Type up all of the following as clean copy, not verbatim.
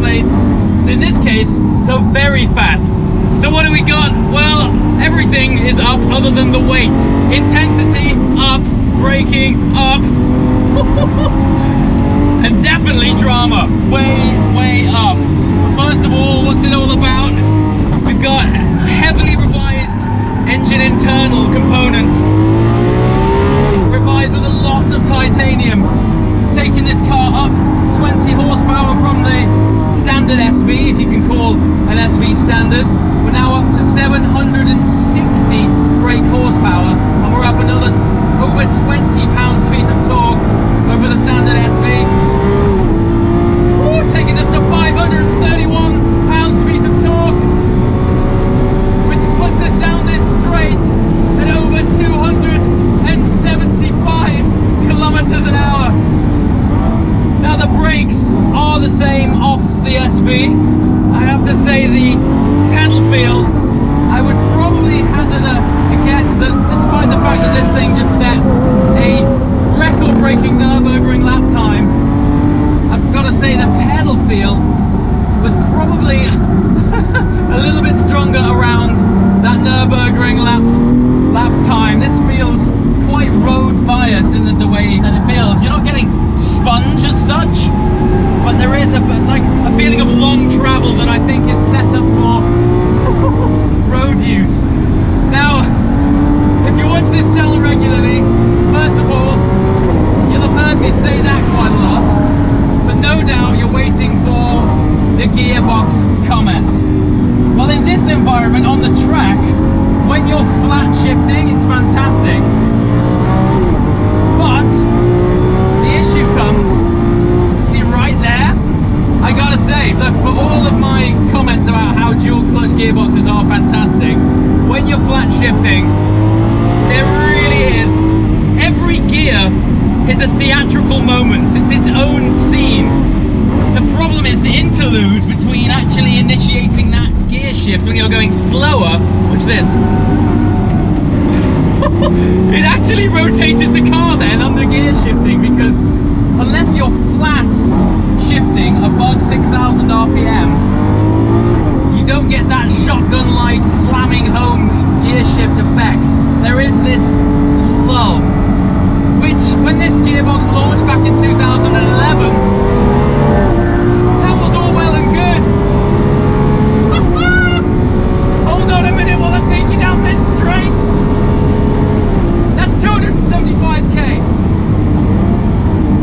translates to, in this case, to very fast. So what do we got? Well, everything is up other than the weight. Intensity, up. Braking, up. And definitely drama, way up. First of all, what's it all about? We've got heavily revised engine internal components, revised with a lot of titanium. It's taking this car up 20 horsepower from the standard SV, if you can call an SV standard. We're now up to 760 brake horsepower, and we're up another over 20 pound-feet of torque over the standard SV. Ooh, taking us to 531 pound-feet of torque, which puts us down this straight at over 275 kilometers an hour. Now the brakes are the same off the SV. I have to say the pedal feel, I would probably hazard a guess that despite the fact that this thing just set a record-breaking Nürburgring lap time, I've got to say the pedal feel was probably a little bit stronger around that Nürburgring lap time. This feels quite road biased in the way that it feels. You're not getting sponge as such, but there is a feeling of long travel that I think is set up for road use. Now, if you watch this channel regularly, first of all, you'll have heard me say that quite a lot, but no doubt you're waiting for the gearbox comment. Well, in this environment on the track, when you're flat shifting, it's fantastic. But the issue comes, see right there, I gotta say, look, for all of my comments about how dual clutch gearboxes are fantastic, when you're flat shifting, there really is, every gear is a theatrical moment, it's its own scene. The problem is the interlude between actually initiating that gear shift when you're going slower. Watch this. It actually rotated the car then under gear shifting, because unless you're flat shifting above 6,000 RPM, you don't get that shotgun-like slamming home gear shift effect. There is this lull, which when this gearbox launched back in 2011, that was all well and good. Hold on a minute while I take you down this straight. That's 275k.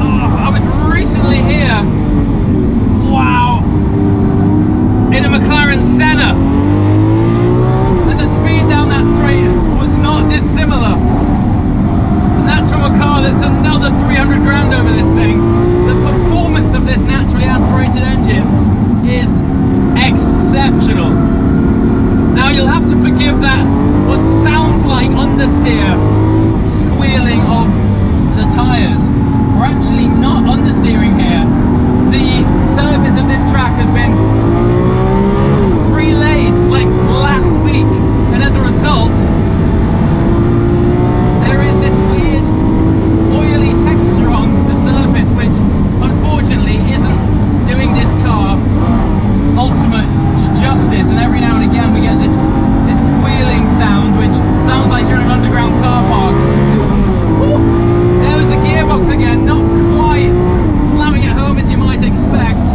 Oh, I was recently here. Wow. In a McLaren Senna. And the speed down that straight was not dissimilar. And that's from a car that's another 300 grand over this thing. The performance of this naturally aspirated engine is exceptional. Now you'll have to forgive that what sounds like understeer squealing of the tyres. We're actually not understeering here. The surface of this track has been relayed like last week, and as a result there is this weird oily texture on the surface, which unfortunately isn't doing this car ultimate justice, and every now and again we get this squealing sound which sounds like you're in an underground car park. Woo! There was the gearbox again, not quite slamming it home as you might expect.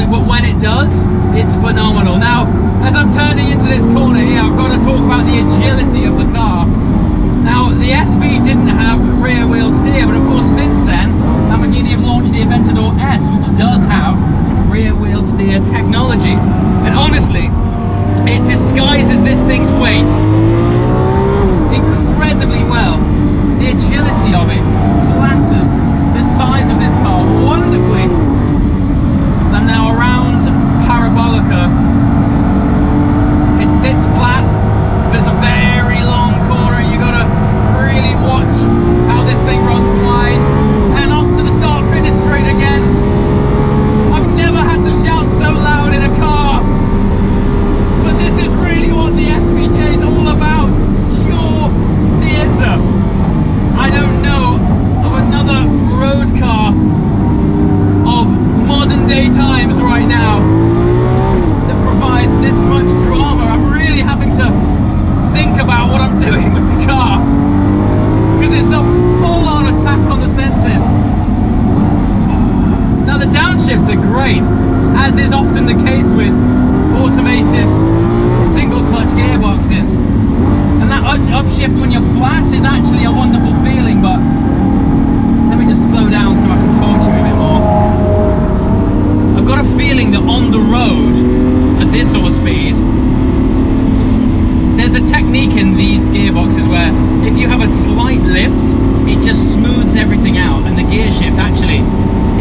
But when it does, it's phenomenal. Now, as I'm turning into this corner here, I've got to talk about the agility of the car. Now, the SV didn't have rear wheel steer, but of course since then, Lamborghini have launched the Aventador S, which does have rear wheel steer technology. And honestly, it disguises this thing's weight incredibly well. The agility of it flatters the size of this car wonderfully. And now around Parabolica, it sits flat, but it's a very long corner. You gotta really watch how this thing runs wide. And up to the start-finish straight again. I've never had to shout so loud in a car, but this is really what the SVJ is all about. often the case with automated single clutch gearboxes. And that upshift when you're flat is actually a wonderful feeling, but let me just slow down so I can talk to you a bit more. I've got a feeling that on the road, at this sort of speed, there's a technique in these gearboxes where if you have a slight lift, it just smooths everything out, and the gear shift actually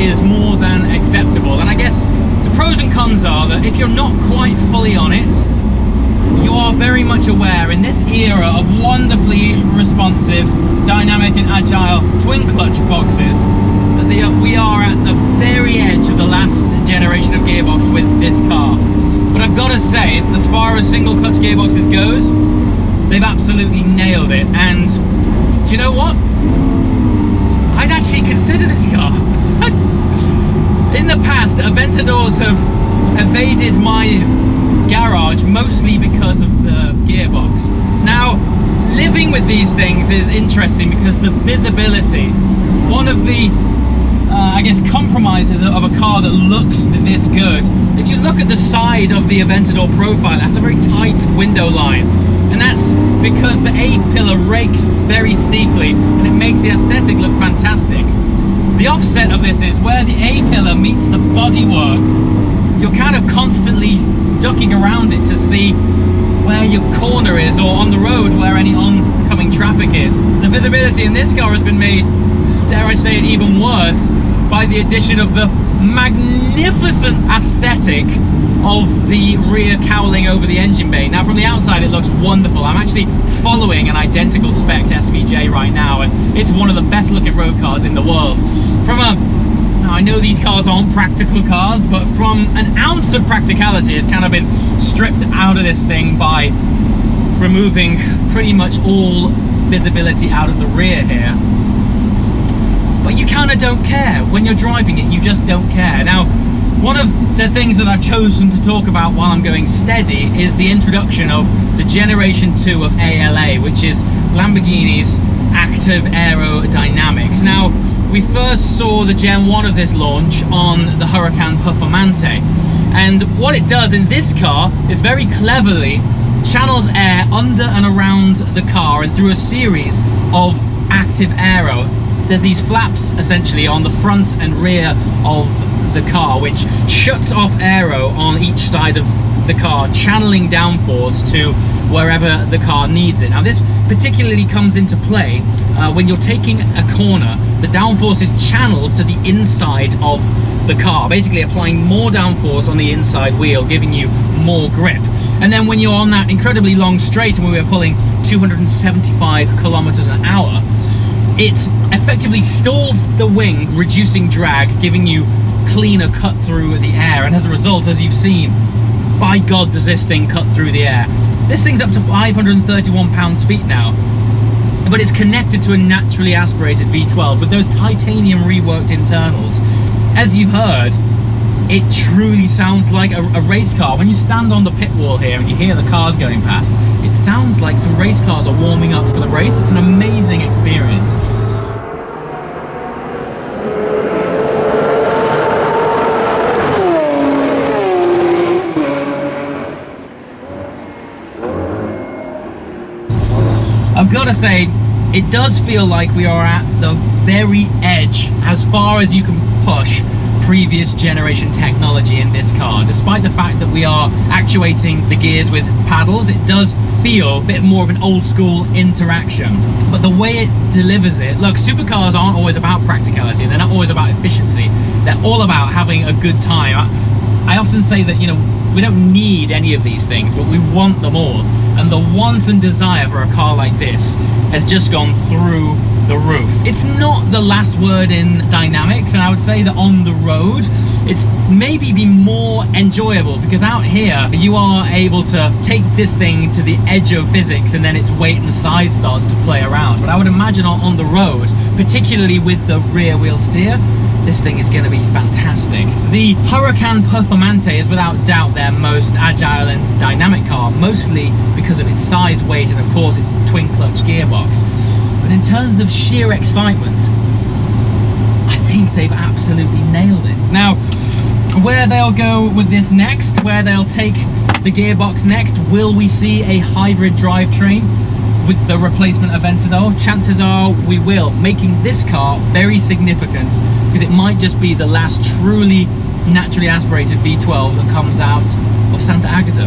is more than acceptable. And I guess the pros and cons are that if you're not quite fully on it, you are very much aware in this era of wonderfully responsive, dynamic and agile twin clutch boxes that we are at the very edge of the last generation of gearbox with this car. But I've got to say, as far as single clutch gearboxes goes, they've absolutely nailed it. And do you know what? I'd actually consider this car. In the past, Aventadors have evaded my garage mostly because of the gearbox. Now, living with these things is interesting because the visibility, one of the I guess compromises of a car that looks this good. If you look at the side of the Aventador profile, that's a very tight window line, and that's because the A-pillar rakes very steeply and it makes the aesthetic look fantastic. The offset of this is where the A-pillar meets the bodywork, you're kind of constantly ducking around it to see where your corner is, or on the road where any oncoming traffic is. The visibility in this car has been made, dare I say it, even worse by the addition of the magnificent aesthetic of the rear cowling over the engine bay. Now from the outside it looks wonderful. I'm actually following an identical spec SVJ right now, and it's one of the best looking road cars in the world. Now I know these cars aren't practical cars, but from an ounce of practicality has kind of been stripped out of this thing by removing pretty much all visibility out of the rear here. But you kind of don't care. When you're driving it, you just don't care. Now, one of the things that I've chosen to talk about while I'm going steady is the introduction of the Generation 2 of ALA, which is Lamborghini's active aerodynamics. Now, we first saw the Gen 1 of this launch on the Huracan Performante, and what it does in this car is very cleverly channels air under and around the car and through a series of active aero. There's these flaps essentially on the front and rear of the car which shuts off aero on each side of the car, channeling downforce to wherever the car needs it. Now this particularly comes into play when you're taking a corner. The downforce is channeled to the inside of the car, basically applying more downforce on the inside wheel, giving you more grip. And then when you're on that incredibly long straight, and we were pulling 275 kilometers an hour, it effectively stalls the wing, reducing drag, giving you cleaner cut through the air. And as a result, as you've seen, by God does this thing cut through the air. This thing's up to 531 pounds-feet now, but it's connected to a naturally aspirated V12 with those titanium reworked internals. As you've heard, it truly sounds like a race car. When you stand on the pit wall here and you hear the cars going past, it sounds like some race cars are warming up for the race. It's an amazing experience. I've got to say, it does feel like we are at the very edge as far as you can push previous generation technology in this car. Despite the fact that we are actuating the gears with paddles, it does feel a bit more of an old school interaction. But the way it delivers it, look, supercars aren't always about practicality, they're not always about efficiency, they're all about having a good time. I often say that, you know, we don't need any of these things, but we want them all. And the want and desire for a car like this has just gone through the roof. It's not the last word in dynamics, and I would say that on the road it's maybe be more enjoyable, because out here you are able to take this thing to the edge of physics and then its weight and size starts to play around. But I would imagine on the road, particularly with the rear wheel steer, this thing is going to be fantastic. So the Huracan Performante is without doubt their most agile and dynamic car, mostly because of its size, weight, and of course its twin clutch gearbox. But in terms of sheer excitement, I think they've absolutely nailed it. Now, where they'll go with this next, where they'll take the gearbox next. Will we see a hybrid drivetrain with the replacement Aventador? Chances are we will, making this car very significant, because it might just be the last truly naturally aspirated V12 that comes out of Santa Agata.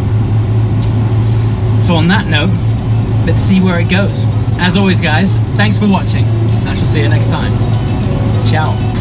So on that note, let's see where it goes. As always guys, thanks for watching. I shall see you next time. Ciao.